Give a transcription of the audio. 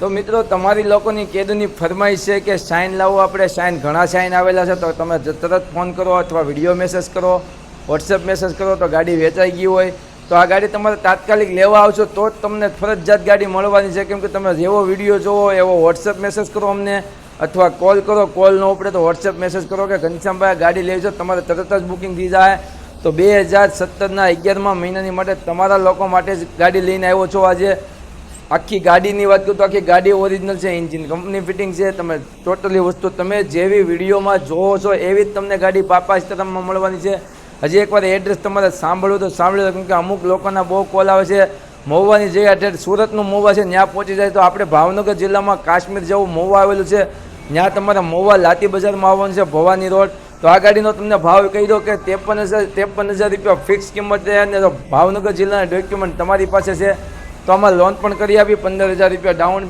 તો મિત્રો તમારી લોકોની કેદુની ફરમાઈશ છે કે સાઇન લાવો, આપણે સાઇન ઘણા સાઇન આવેલા છે, તો તમે તરત ફોન કરો અથવા વિડીયો મેસેજ કરો, વોટ્સએપ મેસેજ કરો તો ગાડી વેચાઈ ગઈ હોય તો આ ગાડી તમારે તાત્કાલિક લેવા આવશો તો જ તમને ફરજિયાત ગાડી મળવાની છે. કેમ કે તમે જેવો વિડીયો જોવો એવો વોટ્સએપ મેસેજ કરો અમને અથવા કોલ કરો, કોલ ન ઉપડે તો વોટ્સએપ મેસેજ કરો કે ઘનશ્યામભાઈ ગાડી લેવી છે, તમારે તરત જ બુકિંગ થઈ જાય. તો 2017ના 11મા મહિનાની માટે તમારા લોકો માટે જ ગાડી લઈને આવ્યો છો આજે. આખી ગાડીની વાત કરું તો આખી ગાડી ઓરિજિનલ છે, એન્જિન કંપની ફિટિંગ છે. તમે ટોટલી વસ્તુ તમે જેવી વિડીયોમાં જોવો છો એવી જ તમને ગાડી પાપા સ્તરમાં મળવાની છે. હજી એકવાર એડ્રેસ તમારે સાંભળવું તો સાંભળી લો, કેમ કે અમુક લોકોના બહુ કોલ આવે છે. મહુવાની જગ્યાએ સુરતનું મહુવા છે ત્યાં પહોંચી જાય તો આપણે ભાવનગર જિલ્લામાં કાશ્મીર જેવું મહુવા આવેલું છે, ત્યાં તમારે મહુવા લાતી બજારમાં આવવાનું છે, ભવાની રોડ. તો આ ગાડીનો તમને ભાવ કહી દો કે 53,000 રૂપિયા ફિક્સ કિંમત છે અને ભાવનગર જિલ્લાના ડોક્યુમેન્ટ તમારી પાસે છે તો આમાં લોન પણ કરી આપી 15,000 રૂપિયા ડાઉન